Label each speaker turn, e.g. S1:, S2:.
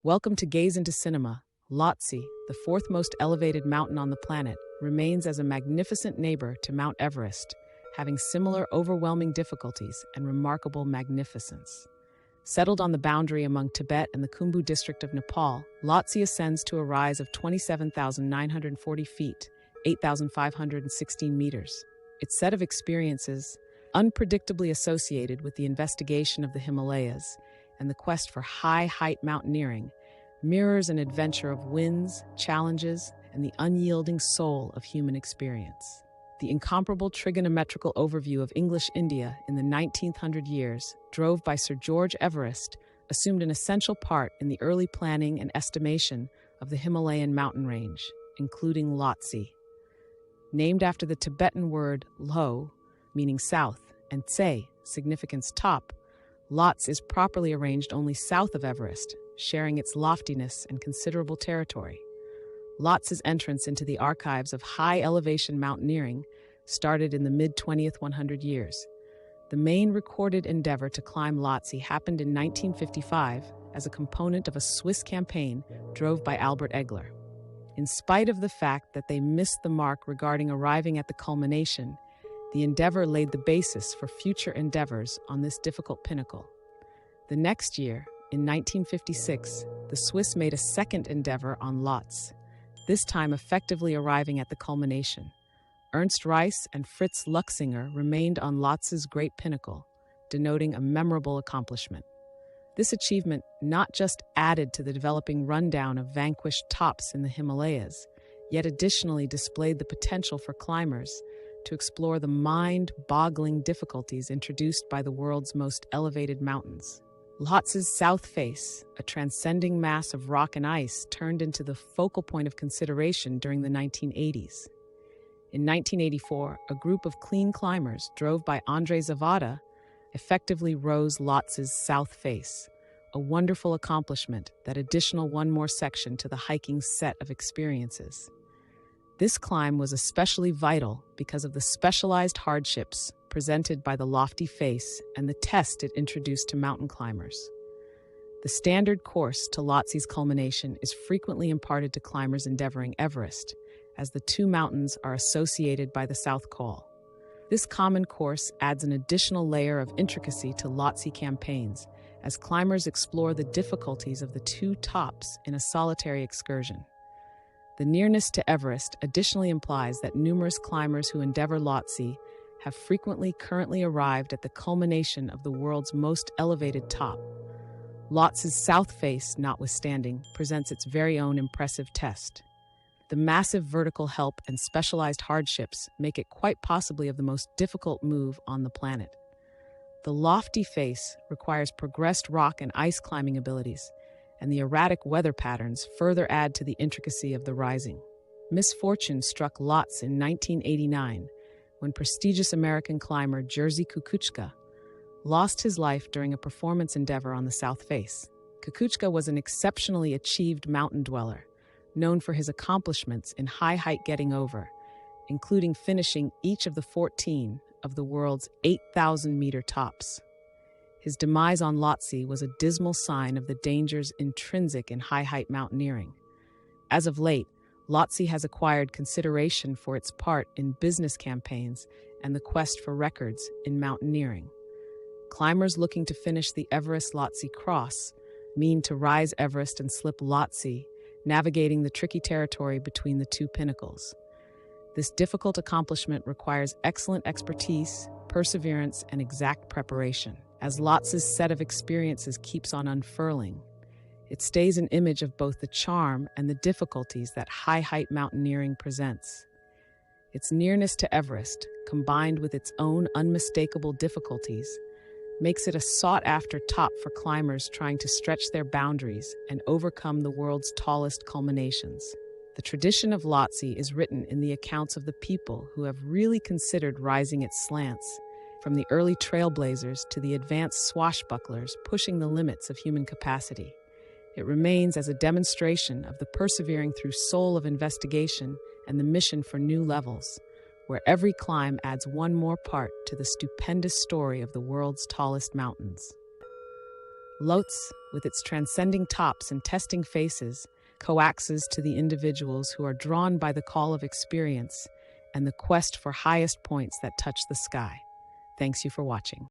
S1: Welcome to Gaze into Cinema. Lhotse, the fourth most elevated mountain on the planet, remains as a magnificent neighbor to Mount Everest, having similar overwhelming difficulties and remarkable magnificence. Settled on the boundary among Tibet and the Khumbu district of Nepal, Lhotse ascends to a rise of 27,940 feet, 8,516 meters. Its set of experiences, unpredictably associated with the investigation of the Himalayas and the quest for high-height mountaineering, mirrors an adventure of winds, challenges, and the unyielding soul of human experience. The incomparable trigonometrical overview of English India in the 1900 years, drove by Sir George Everest, assumed an essential part in the early planning and estimation of the Himalayan mountain range, including Lhotse. Named after the Tibetan word Lho, meaning south, and Tse, significance top, Lhotse is properly arranged only south of Everest, sharing its loftiness and considerable territory. Lhotse's entrance into the archives of high-elevation mountaineering started in the mid-20th 100 years. The main recorded endeavor to climb Lhotse happened in 1955 as a component of a Swiss campaign drove by Albert Egler. In spite of the fact that they missed the mark regarding arriving at the culmination, the endeavor laid the basis for future endeavors on this difficult pinnacle. The next year, in 1956, the Swiss made a second endeavor on Lhotse, this time effectively arriving at the culmination. Ernst Reis and Fritz Luxinger remained on Lhotse's great pinnacle, denoting a memorable accomplishment. This achievement not just added to the developing rundown of vanquished tops in the Himalayas, yet additionally displayed the potential for climbers to explore the mind-boggling difficulties introduced by the world's most elevated mountains. Lhotse's south face, a transcending mass of rock and ice, turned into the focal point of consideration during the 1980s. In 1984, a group of clean climbers, drove by Andrei Zavada, effectively rose Lhotse's south face, a wonderful accomplishment that additional one more section to the hiking set of experiences. This climb was especially vital because of the specialized hardships presented by the lofty face and the test it introduced to mountain climbers. The standard course to Lhotse's culmination is frequently imparted to climbers endeavoring Everest, as the two mountains are associated by the South Col. This common course adds an additional layer of intricacy to Lhotse campaigns, as climbers explore the difficulties of the two tops in a solitary excursion. The nearness to Everest additionally implies that numerous climbers who endeavor Lhotse have frequently currently arrived at the culmination of the world's most elevated top. Lhotse's south face, notwithstanding, presents its very own impressive test. The massive vertical help and specialized hardships make it quite possibly of the most difficult move on the planet. The lofty face requires progressed rock and ice climbing abilities, and the erratic weather patterns further add to the intricacy of the rising. Misfortune struck Lhotse in 1989, when prestigious American climber Jerzy Kukuczka lost his life during a performance endeavor on the south face. Kukuczka was an exceptionally achieved mountain dweller, known for his accomplishments in high-height getting over, including finishing each of the 14 of the world's 8,000-meter tops. His demise on Lhotse was a dismal sign of the dangers intrinsic in high-height mountaineering. As of late, Lhotse has acquired consideration for its part in business campaigns and the quest for records in mountaineering. Climbers looking to finish the Everest-Lhotse Cross mean to rise Everest and slip Lhotse, navigating the tricky territory between the two pinnacles. This difficult accomplishment requires excellent expertise, perseverance, and exact preparation. As Lhotse's set of experiences keeps on unfurling, it stays an image of both the charm and the difficulties that high-height mountaineering presents. Its nearness to Everest, combined with its own unmistakable difficulties, makes it a sought-after top for climbers trying to stretch their boundaries and overcome the world's tallest culminations. The tradition of Lhotse is written in the accounts of the people who have really considered rising its slants, from the early trailblazers to the advanced swashbucklers pushing the limits of human capacity. It remains as a demonstration of the persevering through soul of investigation and the mission for new levels, where every climb adds one more part to the stupendous story of the world's tallest mountains. Lhotse, with its transcending tops and testing faces, coaxes to the individuals who are drawn by the call of experience and the quest for highest points that touch the sky. Thanks you for watching.